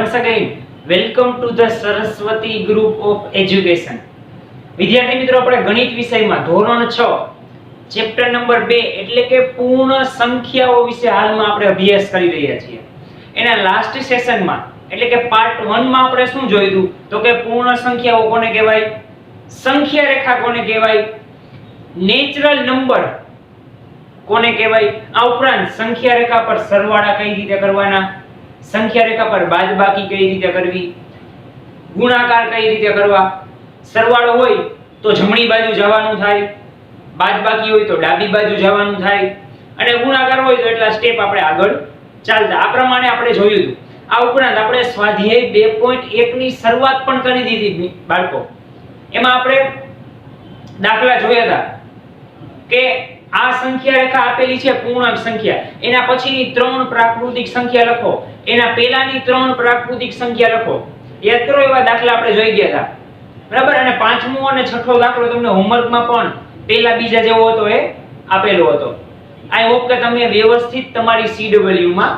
once again welcome to the Saraswati group of education. વિદ્યાર્થી મિત્રો, આપણે ગણિત વિષયમાં ધોરણ 6 ચેપ્ટર નંબર 2 એટલે કે પૂર્ણ સંખ્યાઓ વિશે હાલમાં આપણે અભ્યાસ કરી રહ્યા છીએ. એના લાસ્ટ સેશનમાં એટલે કે પાર્ટ 1 માં આપણે શું જોયું તો કે પૂર્ણ સંખ્યાઓ કોને કહેવાય, સંખ્યા રેખા કોને કહેવાય, નેચરલ નંબર કોને કહેવાય, આ ઉપરાંત સંખ્યા રેખા પર સરવાળા કઈ રીતે કરવાના, સંખ્યા રેખા પર બાદબાકી કઈ રીતે કરવી, ગુણાકાર કઈ રીતે કરવા, સરવાળો હોય તો જમણી બાજુ જવાનું થાય, બાદબાકી હોય તો ડાબી બાજુ જવાનું થાય અને ગુણાકાર હોય તો એટલા સ્ટેપ આપણે આગળ ચાલતા આ પ્રમાણે આપણે જોયું હતું. આ ઉપરાંત આપણે સ્વાધ્યાય 2.1 ની શરૂઆત પણ કરી દીધી બાળકો. એમાં આપણે દાખલા જોયા હતા કે આ સંખ્યા રેખા આપેલી છે પૂર્ણાંક સંખ્યા, એના પછીની 3 પ્રાકૃતિક સંખ્યા લખો, એના પહેલાની 3 પ્રાકૃતિક સંખ્યા લખો. યાદ કરો, એવા દાખલા આપણે જોઈ ગયા હતા, બરાબર. અને પાંચમો અને છઠ્ઠો દાખલો તમને હોમવર્કમાં પણ પહેલા બીજા જેવો હતો એ આપેલો હતો. આઈ હોપ કે તમે વ્યવસ્થિત તમારી CW માં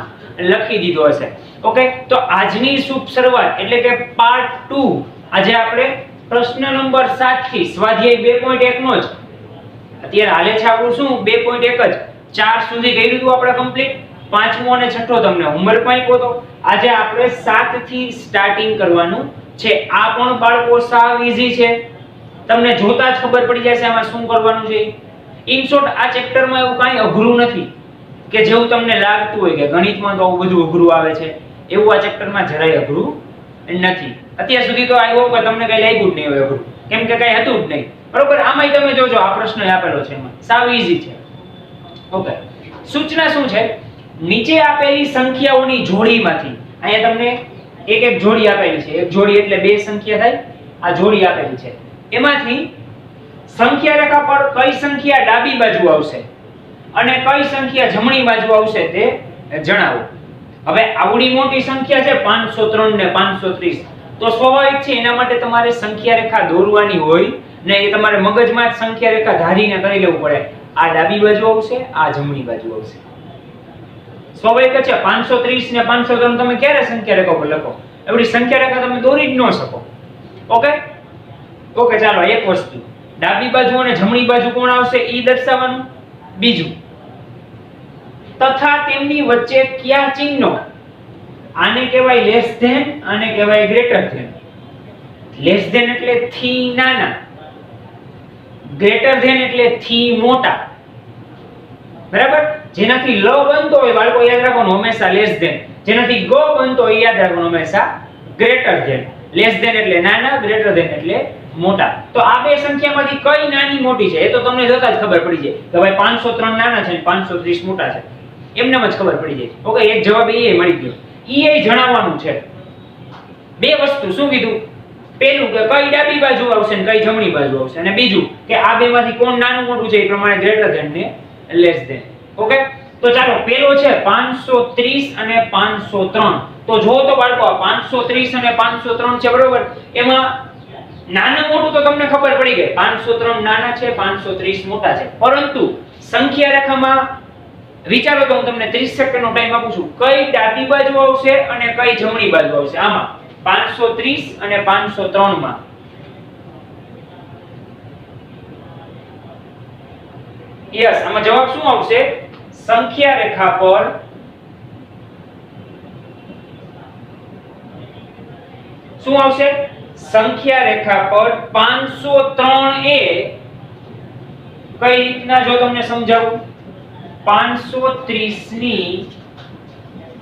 લખી દીધો હશે. ઓકે, તો આજની શુભ શરૂઆત એટલે કે પાર્ટ 2. આજે આપણે પ્રશ્ન નંબર 7 થી સ્વાધ્યાય 2.1 નો જ અત્યારે હાલે છે આપણું શું 2.1 જ 4 સુધી કર્યું હતું આપણે કમ્પ્લીટ. પાંચમો અને છઠ્ઠો તમને હોમવર્કમાં આપ્યો હતો. આજે આપણે 7 થી સ્ટાર્ટિંગ કરવાનું છે. આ પણ બાળકો સાવ ઈઝી છે, તમને જોતા જ ખબર પડી જશે આમાં શું કરવાનું છે. ઇન શોર્ટ, આ ચેપ્ટરમાં એવું કાંઈ અઘરું નથી કે જેવું તમને લાગતું હોય કે ગણિતમાં તો આવું બધું અઘરું આવે છે, એવું આ ચેપ્ટરમાં જરાય અઘરું નથી. અત્યાર સુધી તો આઈ હોપ કે તમને કઈ લાગ્યું જ નહીં હોય અઘરું, કેમ કે કઈ હતું જ નહીં, બરોબર. આમાંય તમે જોજો આ પ્રશ્ન આપેલો છે, એમાં સાવ ઈઝી છે. ઓકે, સૂચના શું છે, નીચે આપેલી સંખ્યાઓની જોડીમાંથી અહીંયા તમને એક જોડી આપેલી છે. એક જોડી એટલે બે સંખ્યા થાય, આ જોડી આપેલી છે. એમાંથી સંખ્યા રેખા પર કઈ સંખ્યા ડાબી બાજુ આવશે અને કઈ સંખ્યા જમણી બાજુ આવશે તે જણાવો. હવે આવડી મોટી સંખ્યા છે 503 ને 530, તો સ્વાભાવિક છે એના માટે તમારે સંખ્યા રેખા દોરવાની હોય ને એ તમારે મગજમાં જ સંખ્યા રેખા ધારીને કરી લેવું પડે. આ ડાબી બાજુ આવશે, આ જમણી બાજુ આવશે. સ્વાભાવિક છે. 530 ને 503 તમે ક્યારે સંખ્યા રેખા પર લખો, એવડી સંખ્યા રેખા તમે દોરી જ ન શકો. ઓકે ઓકે, ચાલો એક વસ્તુ, ડાબી બાજુ અને જમણી બાજુ કોણ આવશે ઈ દર્શાવવાનું. બીજું, તથા તેમની વચ્ચે કયા ચિહ્નો, આને કહેવાય લેસ ધેન, આને કહેવાય ગ્રેટર ધેન. લેસ ધેન એટલે થી નાના, ગ્રેટર ધેન એટલે થી મોટા, બરાબર. જેનાથી લ બનતો હોય બાળકો યાદ રાખવાનું હંમેશા લેસ ધેન, જેનાથી ગ બનતો હોય યાદ રાખવાનું હંમેશા ગ્રેટર ધેન. લેસ ધેન એટલે નાના, ગ્રેટર ધેન એટલે મોટા. તો આ બે સંખ્યામાંથી કઈ નાની મોટી છે એ તો તમને જોતા જ ખબર પડી જાય કે ભાઈ 503 નાના છે અને 530 મોટા છે, એમનેમ જ ખબર પડી જાય. ઓકે, એક જવાબ એ મળી ગયો. ઈ જણાવવાનું છે. બે વસ્તુ શું કીધું, પહેલું કે કઈ ડાબી બાજુ આવશે અને કઈ જમણી બાજુ આવશે, અને બીજું કે આ બેમાંથી કોણ નાનું મોટું છે એ પ્રમાણે ગ્રેટર ધેન ને લેસ ધેન. ઓકે, તો ચાલો પેલો છે 530 અને 503. તો જો તો બાળકો આ 530 અને 503 છે, બરોબર. એમાં નાનું મોટું તો તમને ખબર પડી ગઈ, 503 નાના છે, 530 મોટા છે. પરંતુ સંખ્યા રેખામાં વિચારો તો હું તમને 30 સેકન્ડનો ટાઈમ આપું છું, કઈ ડાબી બાજુ આવશે અને કઈ જમણી બાજુ આવશે. આમાં 530 અને 503 માં યસ, આમાં જવાબ શું આવશે, સંખ્યા રેખા પર શું આવશે, સંખ્યા રેખા પર 503 એ કઈ રીતના, જો તમને સમજાવું, 530 ની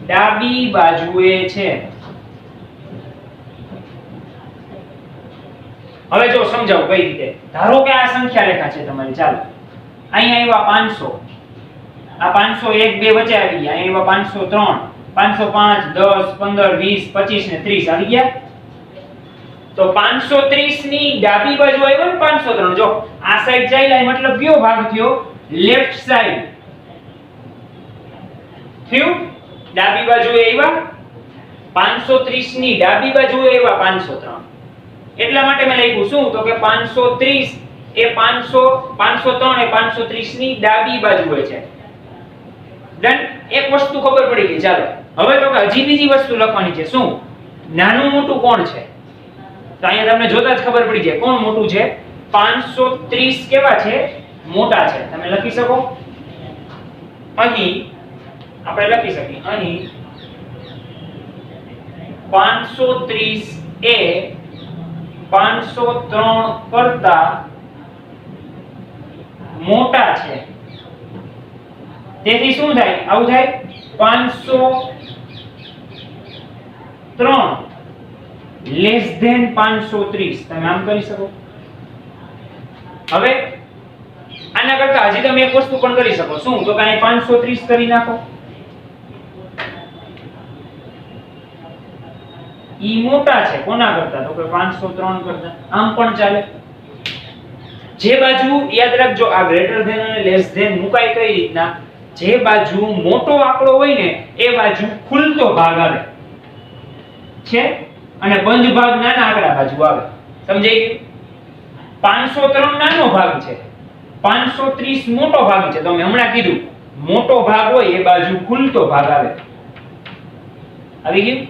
ડાબી બાજુએ છે. હવે જો સમજાવું કઈ રીતે. ધારો કે આ સંખ્યા રેખા છે તમારી, ચાલો અહીંયા આવ્યા 500, આ 501 બે વચ્ચે આવી ગયા, અહીંયા આવ્યા 503, 505, 10, 15, 20, 25 ને 30 આવી ગયા. તો 530 ની ડાબી બાજુ આવ્યો ને 503, જો આ સાઈડ ચાલ્યા મતલબ કયો ભાગ થયો, લેફ્ટ સાઈડ થયું. ડાબી બાજુએ આવ્યા 530 ની ડાબી બાજુએ આવ્યા 503, એટલા માટે મેં લખ્યું શું તો કે 530 એ 503 એ 530 ની ડાબી બાજુએ છે. ડન. એક વસ્તુ ખબર પડી ગઈ. ચાલો હવે તો હજી બીજી વસ્તુ લખવાની છે. શું? નાનું મોટું કોણ છે? તો અહીંયા તમને જોતા જ ખબર પડી જાય કોણ મોટું છે. 530 કેવા છે? મોટા છે. તમે લખી શકો અહીં, આપણે લખી શકીએ અહીં 530 એ 503 કરતા મોટા છે. તેથી શું થાય? આવું થાય 503 લેસ ધેન 530. તમે આમ કરી શકો. હવે આના કરતા હજી તમે એક વસ્તુ પણ કરી શકો. શું? તો કાંઈ 530 કરી નાખો. ઈ મોટા છે કોના કરતા? તો કે 503 કરતા. આમ પણ ચાલે. જે બાજુ યાદ રાખજો, આ ગ્રેટર ધેન અને લેસ ધેન મુકાય કઈ રીતના? જે બાજુ મોટો આંકડો હોય ને એ બાજુ ખુલતો ભાગ આવે છે અને બંધ ભાગ નાના આંકડા બાજુ આવે. સમજાઈ ગયું? 503 નાનો ભાગ છે, 530 મોટો ભાગ છે. તો મેં હમણાં કીધું મોટો ભાગ હોય એ બાજુ ખુલતો ભાગ આવે. આવી ગયું?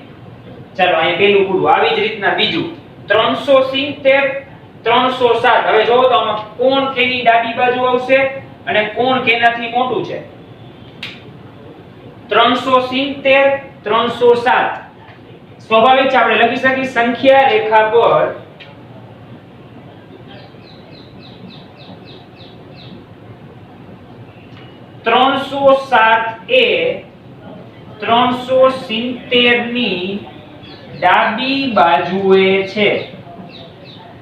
ચાલો અહીંયા પેલું પૂરું. આવી જ રીતના બીજું 370 307. હવે જોવો તો આમાં કોણ કેની ડાબી બાજુ આવશે અને કોણ કેનાથી મોટું છે? 370 307. સ્વાભાવિક છે, આપણે લખી શકીએ સંખ્યા રેખા પર એ 370 ની ડાબી બાજુએ છે.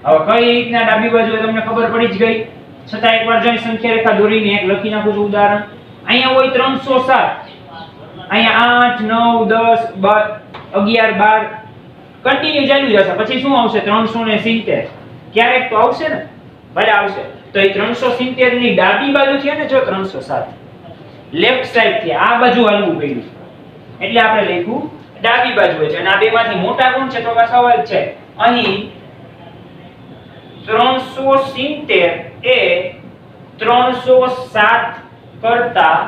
હવે કઈ રીતના ડાબી બાજુએ તમને ખબર પડી જ ગઈ. છતાં એકવાર જો સંખ્યા રેખા દોરીને એક લખી નાખું છું ઉદાહરણ. અહીંયા હોય 307, અહીંયા 8 9 10 11 12 કન્ટિન્યુ ચાલુ જશે. પછી શું આવશે? 370. ક્યારેક તો આવશે ને, ભલે આવશે. તો એ 370 ની ડાબી બાજુ છે ને, જો 307 લેફ્ટ સાઈડ થી આ બાજુ હાલવું પડ્યું એટલે આપણે લખ્યું ડાબી બાજુએ છે. અને આ બેમાંથી મોટા કોણ છે? તો આ સવાલ છે. અહીં 370 એ 307 કરતા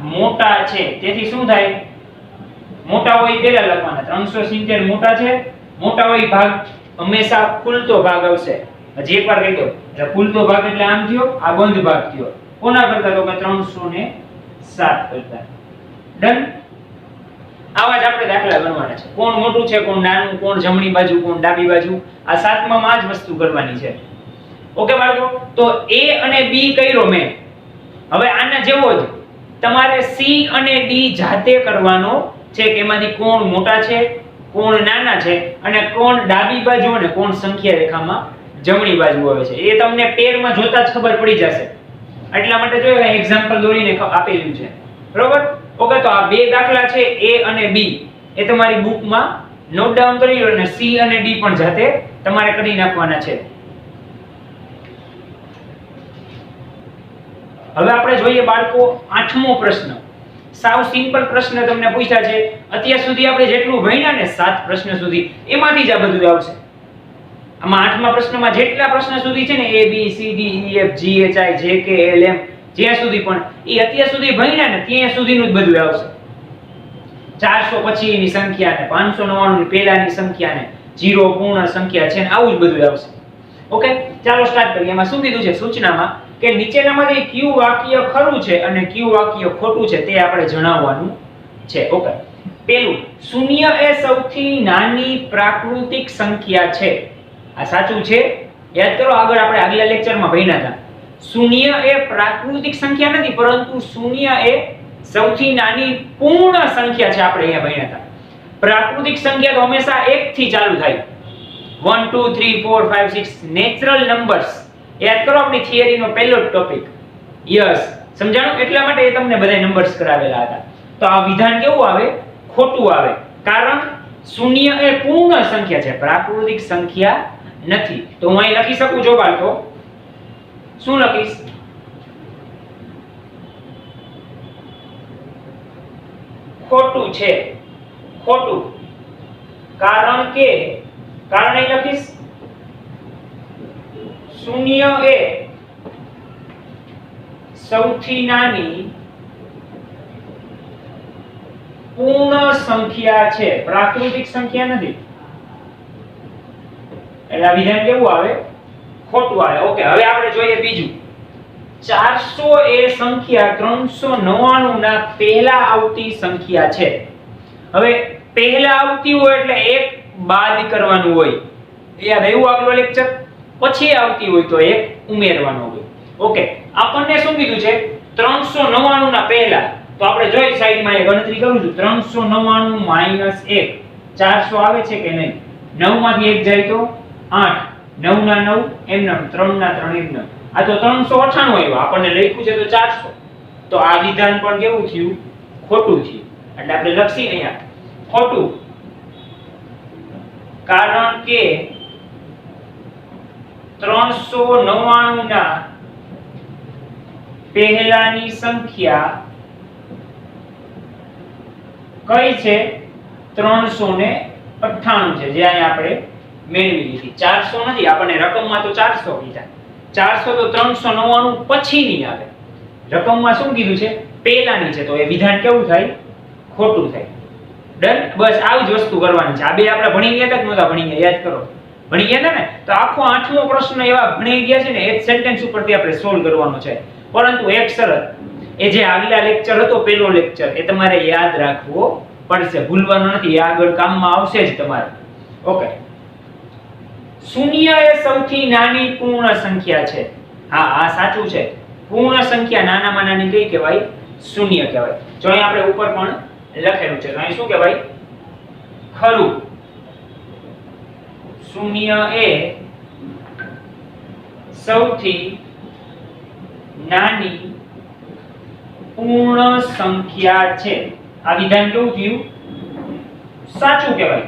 મોટા છે. તેથી શું થાય? મોટા હોય પેલા લખવાના. 370 મોટા છે. મોટા હોય ભાગ હંમેશા ખુલતો ભાગ આવશે. હજી એકવાર કહી દો, એટલે ખુલતો ભાગ એટલે આમ થયો, આ બંધ ભાગ થયો. કોના કરતા? તો કે 307 કરતા. ડન. આવા જ આપણે દાખલા ગણવાના છે. કોણ મોટું છે, કોણ નાનું, કોણ જમણી બાજુ, કોણ ડાબી બાજુ. આ સાતમામાં આ જ વસ્તુ કરવાની છે. ઓકે બાળકો? તો A અને B કર્યો મેં. હવે આના જેવો જ તમારે C અને D જાતે કરવાનો છે કે એમાંથી કોણ મોટા છે, કોણ નાના છે અને કોણ ડાબી બાજુ અને કોણ સંખ્યા રેખામાં જમણી બાજુ આવે છે. એ તમને પેરમાં જોતા જ ખબર પડી જશે. એટલા માટે જો એક્ઝામ્પલ દોરીને આપેલું છે. બરોબર? ઓકે, તો આ બે દાખલા છે A અને B, એ તમારી બુકમાં નોટ ડાઉન કરી લો અને C અને D પણ જાતે તમારે કરી નાખવાના છે. હવે આપણે જોઈએ બાળકો 8મો પ્રશ્ન. સાવ સિમ્પલ પ્રશ્ન તમને પૂછ્યા છે. અત્યાર સુધી આપણે જેટલું ભણ્યા ને 7 પ્રશ્ન સુધી, એમાંથી જ આ બધું આવશે. આમાં 8મા પ્રશ્નમાં જેટલા પ્રશ્ન સુધી છે ને A B C D E F G H I J K L M જ્યાં સુધી પણ એ અત્યાર સુધી ભણ્યા ને ત્યાં સુધીનું જ બધું આવશે. 400 પછીની સંખ્યા ને 599 ની પહેલાની સંખ્યા ને 0 પૂર્ણ સંખ્યા છે ને આવું જ બધું આવશે. ઓકે, ચાલો સ્ટાર્ટ કરીએ. એમાં શું કીધું છે સૂચનામાં કે નીચેનામાંથી કયું વાક્ય ખરું છે અને કયું વાક્ય ખોટું છે તે આપણે જણાવવાનું છે. ઓકે, પહેલું, શૂન્ય એ સૌથી નાની પ્રાકૃતિક સંખ્યા છે. આ સાચું છે. યાદ કરો, આગળ આપણે આગલા લેક્ચરમાં ભણ્યા હતા. શૂન્ય એ પ્રાકૃતિક સંખ્યા નથી, પરંતુ શૂન્ય એ સૌથી નાની પૂર્ણ સંખ્યા છે. આપણે અહીંયા ભણ્યા હતા. પ્રાકૃતિક સંખ્યા તો હંમેશા 1 થી ચાલુ થાય. 1 2 3 4 5 6 નેચરલ નંબર્સ. યાદ કરો આપણી થિયરીનો પહેલો ટોપિક. યસ, સમજાણું? એટલા માટે એ તમને બધા નંબર્સ કરાવેલા હતા. તો આ વિધાન કેવું આવે? ખોટું આવે. કારણ શૂન્ય એ પૂર્ણ સંખ્યા છે, પ્રાકૃતિક સંખ્યા નથી. તો હું અહીં લખી શકું જો બાળકો, શું લખીશ? ખોટું છે. ખોટું. કારણ કે અહીં લખીશ શૂન્ય એ સૌથી નાની પૂર્ણ સંખ્યા છે, પ્રાકૃતિક સંખ્યા નથી. એટલે આ વિધાન કેવું આવે? ખોટું આવે. ઓકે, હવે આપણે જોઈએ બીજું. 400 એ સંખ્યા 399 ના પહેલા આવતી સંખ્યા છે. હવે પહેલા આવતી હોય એટલે એક બાદ કરવાનું હોય. યાદ આવ્યું આગલો લેક્ચર? પછી આવતી હોય તો એક ઉમેરવાનો હોય. ઓકે, આપણને શું કીધું છે? 399 ના પહેલા. તો આપણે જોઈ સાઈડમાં એ ગણતરી કરું છું. 399 - 1 400 આવે છે કે નહીં? 9 માંથી 1 જાય તો 8, 9 ના 9 એમનેમ, 3 ના 3 એમનેમ. આ તો 398 આવ્યો. આપણને લખ્યું છે તો 400. તો આ વિધાન પણ કેવું થયું? ખોટું થયું. એટલે આપણે લખી અહીંયા ખોટું, કારણ કે 399 ના પહેલાની સંખ્યા કઈ છે? 398 છે, જે અહીંયા આપણે મેળવી લીધી. 400 નથી, આપણને રકમમાં તો 400 કીધા. 400 તો 399 પછીની આવે. રકમમાં શું કીધું છે? પહેલાની છે. તો એ વિધાન કેવું થાય? ખોટું થાય. ડન. બસ આવી જ વસ્તુ કરવાની છે. આ બે આપણે ભણી ગયા હતા કે નહોતા ભણી ગયા? યાદ કરો. ભણી ગયા હતા ને? તો આખો 8મો પ્રશ્ન એવા ભણી ગયા છે ને, એક સેન્ટેન્સ ઉપરથી આપણે સોલ્વ કરવાનો છે. પરંતુ એક શરત, એ જે આગલા લેક્ચર હતો, પહેલો લેક્ચર, એ તમારે યાદ રાખવો પડશે. ભૂલવાનો નથી. એ આગળ કામમાં આવશે જ તમારે. ઓકે, શૂન્ય એ સૌથી નાની પૂર્ણ સંખ્યા છે. હા, આ સાચું છે. પૂર્ણ સંખ્યા નાનામાં નાની કઈ કહેવાય? શૂન્ય કહેવાય. જો અહીં આપણે ઉપર પણ લખેલું છે. તો અહીં શું કહેવાય? ખરું. શૂન્ય એ સૌથી નાની પૂર્ણ સંખ્યા છે. આ વિધાન કેવું થયું? સાચું કહેવાય.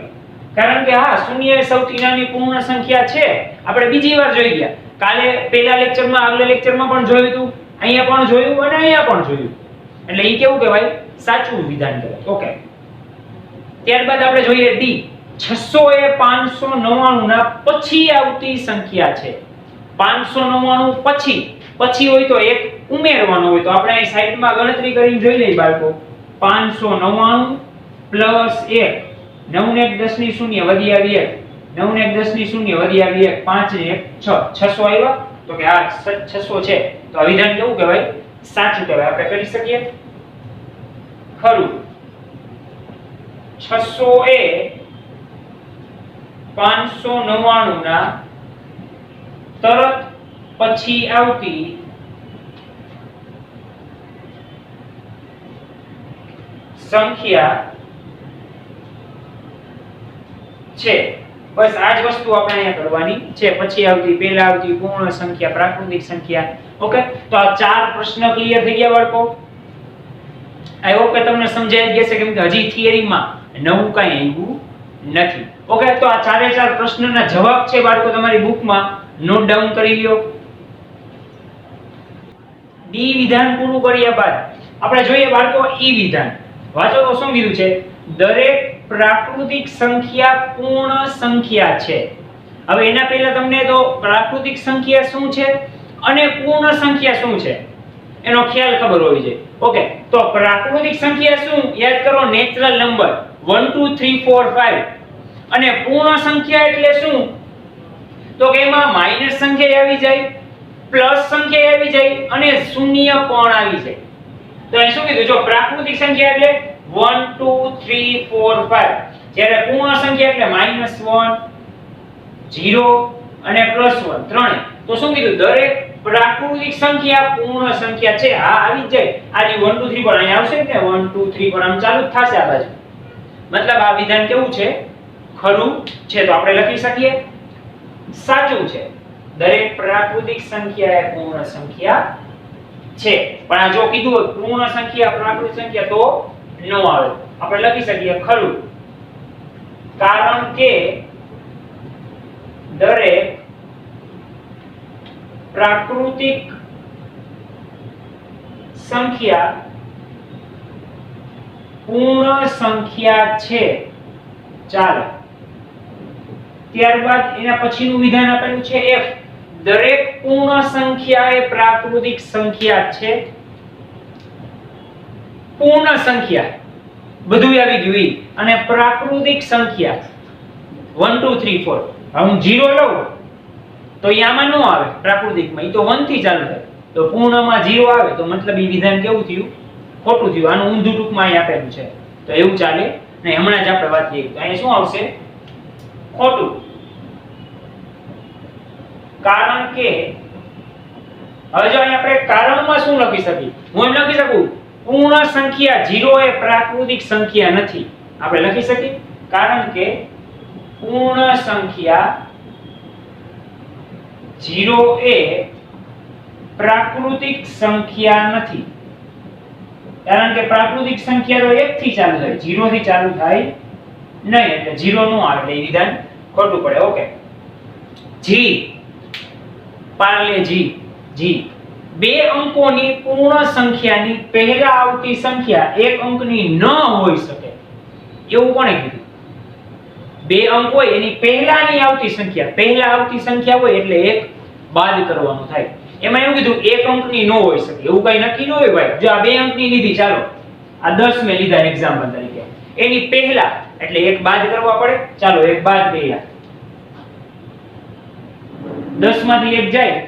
કારણ કે હા, શૂન્ય એ સૌથી નાની પૂર્ણ સંખ્યા છે. આપણે બીજી વાર જોઈ ગયા. કાલે પહેલા લેક્ચરમાં, આગલા લેક્ચરમાં પણ જોયું હતું, અહીંયા પણ જોયું અને અહીંયા પણ જોયું. એટલે ઈ કેવું કહેવાય? સાચું વિધાન કહેવાય. ઓકે, ત્યારબાદ આપણે જોઈએ ડી. 600 એ 599 ના પછી આવતી સંખ્યા છે. 599 પછી, પછી હોય તો એક ઉમેરવાનો હોય. તો આપણે અહીં સાઈડમાં ગણતરી કરીને જોઈ લઈએ બાળકો. 599 પ્લસ 1, 9 ને 1 10 ની 0 વધી આવી 1, 9 ને 1 10 ની 0 વધી આવી 1, 5 ને 1 6, 600 આવ્યા. તો કે આ 600 છે. તો આ વિધાન કેવું કહેવાય? સાચું કહેવાય. આપણે કરી શકીએ ખરું. 600 એ 599 ના તરત પછી આવતી સંખ્યા છે. બસ આ જ વસ્તુ આપણે અહીંયા કરવાની છે. પછી આવતી, પહેલા આવતી, પૂર્ણ સંખ્યા, પ્રાકૃતિક સંખ્યા. ઓકે, તો આ 4 પ્રશ્ન ક્લિયર થઈ ગયા બાળકો? આઈ હોપ કે તમને સમજાઈ ગયા છે, કેમ કે હજી થિયરીમાં નવું કાંઈ આવ્યું નથી. ઓકે, તો આ 4 પ્રશ્નના જવાબ છે બાળકો તમારી બુકમાં નોટ ડાઉન કરી લ્યો. ડી વિધાન પૂરું કર્યા બાદ આપણે જોઈએ બાળકો ઈ વિધાન. વાંચો તો શું કીધું છે? દરેક પ્રાકૃતિક સંખ્યા પૂર્ણ સંખ્યા છે. હવે એના પહેલા તમને તો પ્રાકૃતિક સંખ્યા શું છે અને પૂર્ણ સંખ્યા શું છે એનો ખ્યાલ ખબર હોવી જોઈએ. ઓકે, તો પ્રાકૃતિક સંખ્યા શું? યાદ કરો, નેચરલ નંબર 1 2 3 4 5. અને પૂર્ણ સંખ્યા એટલે શું? તો કે એમાં માઈનસ સંખ્યા આવી જાય, પ્લસ સંખ્યા આવી જાય અને શૂન્ય પણ આવી જાય. તો અહીં શું કીધું? જો પ્રાકૃતિક સંખ્યા એટલે 1 2 3 4 5, જ્યારે પૂર્ણ સંખ્યા એટલે -1 0 અને +1 ત્રણે. તો શું કીધું? દરેક પ્રાકૃતિક સંખ્યા પૂર્ણ સંખ્યા છે. હા, આવી જ જાય. આ જે 1 2 3 પણ અહીં આવશે ને, 1 2 3 પણ આમ ચાલુ જ થશે આ બાજુ. મતલબ આ વિધાન કેવું છે? ખરું છે. તો આપણે લખી શકીએ સાચું છે. દરેક પ્રાકૃતિક સંખ્યા એ પૂર્ણ સંખ્યા છે. પણ આ જો કીધું હોય પૂર્ણ સંખ્યા પ્રાકૃતિક સંખ્યા તો ન આવે. આપણે લખી શકીએ ખરું, કારણ કે દરેક પ્રાકૃતિક સંખ્યા પૂર્ણ સંખ્યા છે. ચાલો, ત્યારબાદ એના પછીનું વિધાન આપેલું છે F. દરેક પૂર્ણ સંખ્યા એ પ્રાકૃતિક સંખ્યા છે. પૂર્ણ સંખ્યા બધું આવી ગયું ઈ. અને પ્રાકૃતિક સંખ્યા 1 2 3 4, હવે હું 0 લઉં તો ઈ આમાં નો આવે, પ્રાકૃતિકમાં ઈ તો 1 થી ચાલુ થાય, તો પૂર્ણમાં 0 આવે તો મતલબ ઈ વિધાન કેવું થયું? ખોટું થયું. આનું ઊંધું ટૂંકમાં અહીં આપેલું છે, તો એવું ચાલે નહીં. હમણાં જ આપણે વાત કરી તો અહીં શું આવશે? ખોટું. કારણ કે હવે જો અહીં આપણે કારણમાં શું લખી શકીએ? હું એમ લખી શકું પૂર્ણ સંખ્યા 0 એ પ્રાકૃતિક સંખ્યા નથી. આપણે લખી શકીએ કારણ કે પૂર્ણ સંખ્યા 0 એ પ્રાકૃતિક સંખ્યા નથી. કારણ કે પ્રાકૃતિક સંખ્યા તો 1 થી ચાલુ થાય, 0 થી ચાલુ થાય નહીં, એટલે 0 નો આવે, એટલે વિધાન ખોટું પડે. ઓકે. જી પાર્લે જી બે અંકોની પૂર્ણ સંખ્યાની પહેલા આવતી સંખ્યા એક અંકની ન હોઈ શકે, એવું કોણે કીધું? બે અંક હોય એની પહેલાની આવતી સંખ્યા, પહેલા આવતી સંખ્યા હોય એટલે એક બાદ કરવાનું થાય. એમાં એવું કીધું એક અંકની ન હોઈ શકે, એવું કઈ નક્કી ન હોય ભાઈ. જો આ બે અંકની લીધી, ચાલો આ 10 મેં લીધા એક્ઝામ્પલ તરીકે, એની પહેલા એટલે એક બાદ કરવા પડે. ચાલો એક બાદ કર્યા, 10 માંથી એક જાય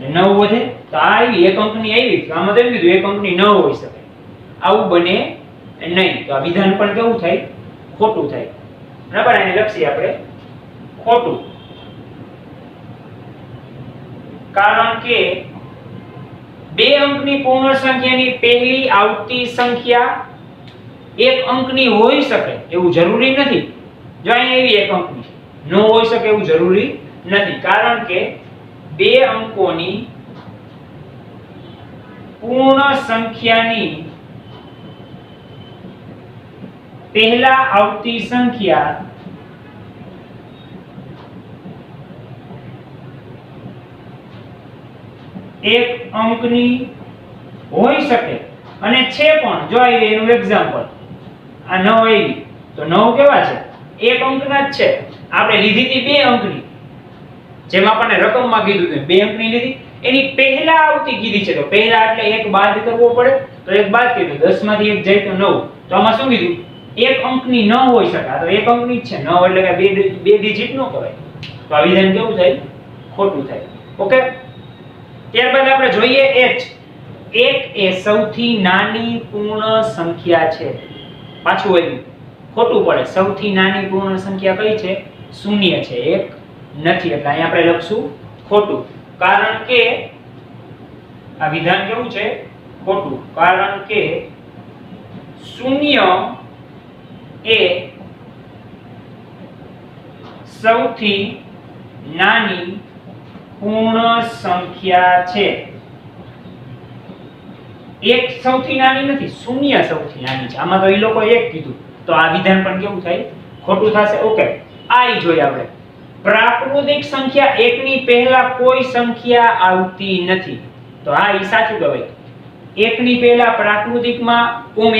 9 વધે, તો આ આવી એક અંકની આવી, તો આમાં તો એમ કીધું એક અંકની ન હોઈ શકે, આવું બને નહીં. તો આ વિધાન પણ કેવું થાય? ખોટું થાય. બરાબર, આને લખીએ આપણે ખોટું. કારણ કે બે અંકની પૂર્ણ સંખ્યાની પહેલી આવતી સંખ્યા એક અંકની હોઈ શકે એવું જરૂરી નથી. જો અહીં એવી એક અંકની ન હોઈ શકે એવું જરૂરી નથી, કારણ કે બે અંકોની પૂર્ણ સંખ્યાની પહેલા આવતી સંખ્યા એક અંકની હોઈ શકે અને છે પણ. જો આવી એનું એક્ઝામ્પલ આ 9 આવી, તો 9 કેવા છે? એક અંકના જ છે. આપણે લીધી હતી બે અંકની, જેમ આપણને રકમમાં કીધું છે બે અંકની લીધી, એની પહેલા આવતી કીધી છે, તો પહેલા એટલે એક બાદ કરવો પડે, તો એક બાદ કર્યું, 10 માંથી એક જાય તો 9. તો આમાં શું કીધું? એક અંકની ન હોઈ શકે, આ તો એક અંકની જ છે. 9 એટલે કે બે ડિજિટ નો કહેવાય. તો આ વિધાન કેવું થાય? ખોટું થાય. ઓકે. ત્યારબાદ આપણે જોઈએ h. 1 એ સૌથી નાની પૂર્ણ સંખ્યા છે. પાછું આવ્યું, ખોટું પડે. સૌથી નાની પૂર્ણ સંખ્યા કઈ છે? 0 છે, 1 નથી. એટલે અહીં આપણે લખશું ખોટું. કારણ કે આ વિધાન કેવું છે? ખોટું. કારણ કે 0 એ સૌથી નાની પૂર્ણ સંખ્યા છે. એક સૌથી નાની નથી, 0 સૌથી નાની છે. આમાં તો એ લોકો એક કીધું, તો આ વિધાન પણ કેવું થાય? ખોટું થશે. ઓકે. આ જોઈએ આપણે પ્રાકૃતિક સંખ્યા એકની પહેલા કોઈ સંખ્યા આવતી નથી, તો આ ઈ સાચું કહેવાય. એકની પહેલા પ્રાકૃતિકમાં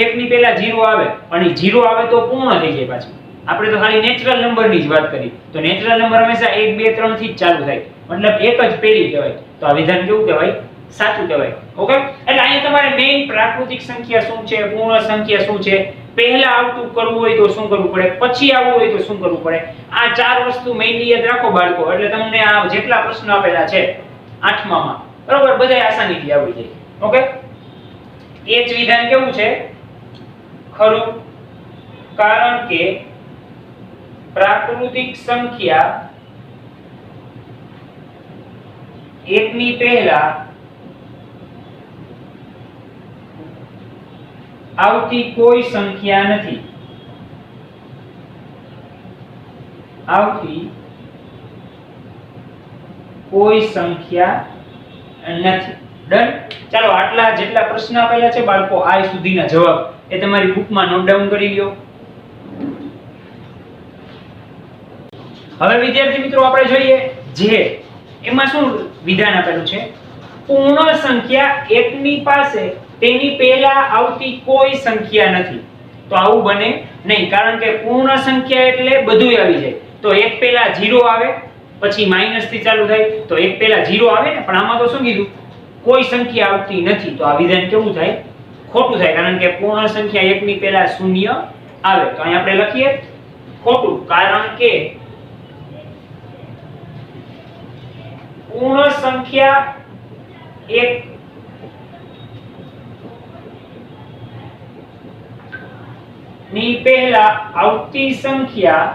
એકની પહેલા 0 આવે, અને 0 આવે તો પૂર્ણ થઈ જાય પાછું. આપણે તો ખાલી નેચરલ નંબરની જ વાત કરી, તો નેચરલ નંબર હંમેશા 1 2 3 થી જ ચાલુ થાય, મતલબ એક જ પેઢી કહેવાય. તો આ વિધાન કેવું કહેવાય? સાચું કહેવાય. ઓકે. એટલે અહીંયા તમારે મેઈન પ્રાકૃતિક સંખ્યા શું છે, પૂર્ણ સંખ્યા શું છે, પહેલા આવતું કરવું હોય તો શું કરવું પડે, પછી આવવું હોય તો શું કરવું પડે, આ ચાર વસ્તુ મેઈનલી યાદ રાખો બાળકો. એટલે તમને આ જેટલા પ્રશ્નો આપેલા છે 8માં, બરોબર, બધાય આસાનીથી આવડી જાય. ઓકે. એ જ વિધાન કેવું છે? ખરું. કારણ કે પ્રાકૃતિક સંખ્યા એકની પહેલા આવતી કોઈ સંખ્યા નથી. આવતી કોઈ સંખ્યા નથી. ડન. ચાલો આટલા જેટલા પ્રશ્ન આપેલા છે બાળકો, આ સુધીના જવાબ એ તમારી બુકમાં નોટ ડાઉન કરી લ્યો. હવે વિદ્યાર્થી મિત્રો આપણે જોઈએ જે એમાં શું વિધાન આપેલું છે? પૂર્ણ સંખ્યા એકની પાસે તેની પહેલા આવતી કોઈ સંખ્યા નથી. તો આવું બને નહીં, કારણ કે પૂર્ણ સંખ્યા એટલે બધું આવી જાય. તો એક પહેલા 0 આવે, પછી માઈનસ થી ચાલુ થાય, તો એક પહેલા 0 આવે ને, પણ આમાં તો શું કીધું? કોઈ સંખ્યા આવતી નથી. તો આ વિધાન કેવું થાય? ખોટું થાય, કારણ કે પૂર્ણ સંખ્યા 1 ની પહેલા શૂન્ય આવે. તો અહીં આપણે લખીએ ખોટું, કારણ કે પૂર્ણ સંખ્યા 1 ની પહેલા આવતી સંખ્યા,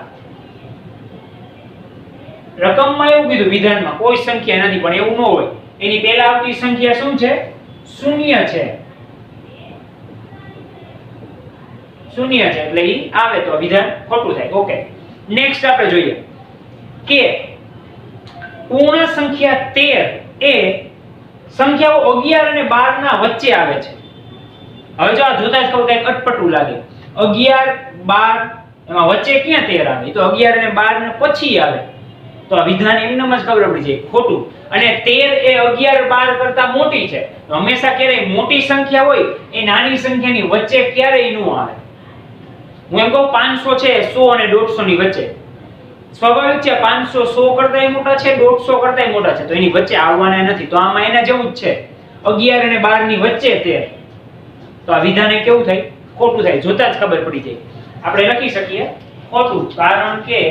રકમમાં એવું કીધું, વિધાનમાં કોઈ સંખ્યા નથી, પણ એવું ન હોય. એની પહેલા આવતી સંખ્યા શું છે? શૂન્ય છે. શૂન્ય છે એટલે ઈ આવે તો વિધાન ખોટું થાય. ઓકે, નેક્સ્ટ આપણે જોઈએ કે પૂર્ણ સંખ્યા 13 એ સંખ્યાઓ 11 અને 12 ના વચ્ચે આવે છે. હવે જો આ જોતા જ કહું કંઈક અટપટું લાગે. 11 12 એમાં વચ્ચે ક્યાં 13 આવે? તો 11 અને 12 ને પછી આવે. તો આ વિધાન એમનેમ જ ખબર પડી જાય ખોટું. અને 13 એ 11 12 કરતા મોટી છે. તો હંમેશા ક્યારેય મોટી સંખ્યા હોય એ નાની સંખ્યાની વચ્ચે ક્યારેય ન આવે. હું એમ કહું 500 છે 100 અને 150 ની વચ્ચે, સ્વાભાવિક છે 500 100 કરતાય મોટા છે, 150 કરતાય મોટા છે, તો એની વચ્ચે આવવાના નથી. તો આમાં એના જેવું જ છે, 11 અને 12 ની વચ્ચે 13. તો આ વિધાન કેવું થાય? ખોટું થાય. જોતા જ ખબર પડી જાય. આપણે લખી શકીએ ખોટું, કારણ કે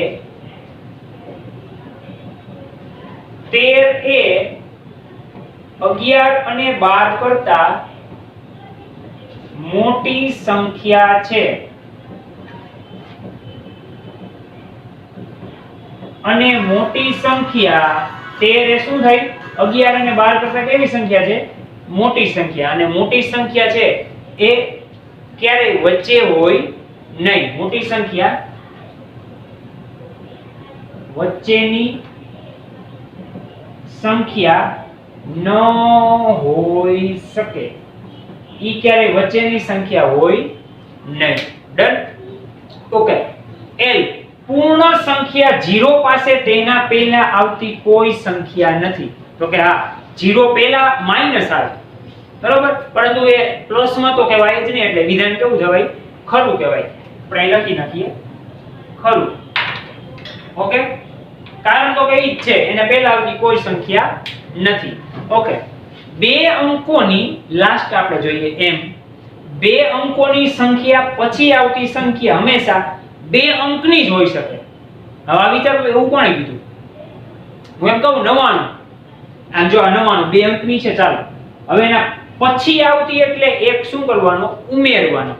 13 એ 11 અને 12 કરતા મોટી સંખ્યા છે અને મોટી સંખ્યા 13 એ શું થાય? 11 અને 12 કરતા કેવી સંખ્યા છે? મોટી સંખ્યા. અને મોટી સંખ્યા છે એ ક્યારેય વચ્ચે હોય નહીં. મોટી સંખ્યા વચ્ચેની સંખ્યા ન હોઈ શકે. ઈ ક્યારેય વચ્ચેની સંખ્યા હોય નહીં. ડન? ઓકે. એલ પૂર્ણ સંખ્યા 0 પાસે તેના પહેલા આવતી કોઈ સંખ્યા નથી. તો કે હા, 0 પહેલા માઈનસ આવે, બરોબર, પરંતુ એ પ્લસ માં તો કહેવાય જ નહીં. એટલે વિધાન કેવું કહેવાય? ખરું કહેવાય. આપણે લખી નાખીએ ખરું. ઓકે, કારણ તો કે ઈ જ છે, એને પહેલા આવતી કોઈ સંખ્યા નથી. ઓકે, બે અંકોની લાસ્ટ આપણે જોઈએ એમ, બે અંકોની સંખ્યા પછી આવતી સંખ્યા હંમેશા બે અંકની જ હોઈ શકે. હવે આ વિચારો, એવું કોણે કીધું? હું એમ કહું 99. આમ જો આ 99 બે અંકની છે, ચાલો. હવે એના પછી આવતી એટલે એક શું કરવાનો? ઉમેરવાનો.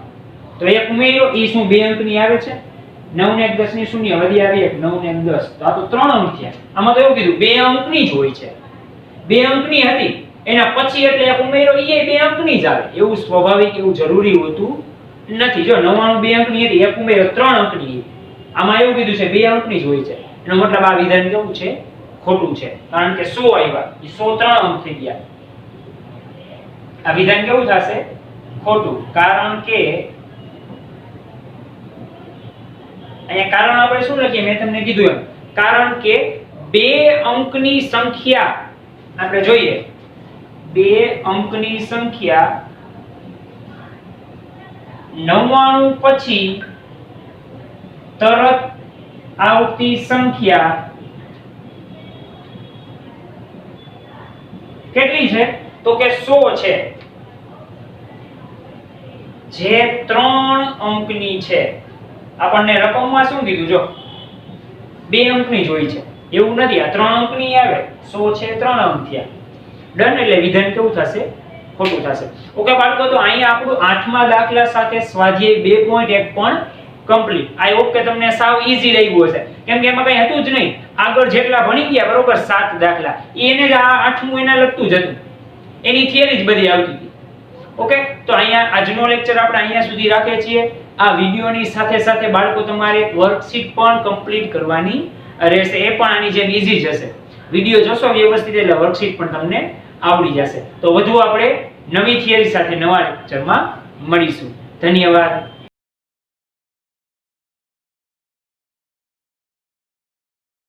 તો એક ઉમેર્યો, ઈ શું બે અંકની આવે છે? 9 ને 10 ની શૂન્ય વધી આવી, 9 ને 10, તો આ તો 3 અંક થયા. આમાં તો એવું કીધું બે અંકની જ હોય છે. બે અંકની હતી, એના પછી એટલે એક ઉમેર્યો, ઈ બે અંકની જ આવે. એવું સ્વાભાવિક, એવું જરૂરી હોતું નથી. જો 99 બે અંકની હતી, એક ઉમેર્યો 3 અંકની. આમાં એવું કીધું છે બે અંકની જ હોય છે. એનો મતલબ આ વિધાન કેવું છે? ખોટું છે. કારણ કે 100 આવ્યા, ઈ 100 3 અંક થઈ ગયા. આ વિધાન કેવું થશે? ખોટું. કારણ કે અહીંયા કારણ આપણે શું લખીએ? મેં તમને કીધું એમ, કારણ કે બે અંકની સંખ્યા આપણે જોઈએ, બે અંકની સંખ્યા 99 પછી તરત આવતી સંખ્યા કેટલી છે? તો કે 100 છે, જે 3 અંકની છે. આપણને રકમમાં શું કીધું? જો બે અંકની જ હોય છે, એવું નથી. આ 3 અંકની આવે, 100 છે 3 અંક થયા. ડન? એટલે વિધાન કેવું થશે? ખોટું થશે. ઓકે બાળકો, તો અહીંયા આપણું 8મા દાખલા સાથે સ્વાધ્યાય 2.1 પણ કમ્પ્લીટ. આઈ હોપ કે તમને સાવ ઈઝી લાગ્યું હશે, કેમ કે એમાં કઈ હતું જ નહીં. આગળ જેટલા ભણી ગયા, બરોબર, 7 દાખલા, એને જ આ 8મું એના લગતું જ હતું. એની થિયરી જ બધી આવતી હતી. ઓકે, તો અહીંયા આજનો લેક્ચર આપણે અહીંયા સુધી રાખીએ છીએ. આ વિડિયોની સાથે સાથે બાળકો તમારે વર્કશીટ પણ કમ્પ્લીટ કરવાની રહેશે. એ પણ આની જેમ ઈઝી જ હશે. વિડિયો જોશો વ્યવસ્થિત એટલે વર્કશીટ પણ તમને આવડી જશે. તો વધુ આપણે નવી થિયરી સાથે નવા લેક્ચરમાં મળીશું. ધન્યવાદ.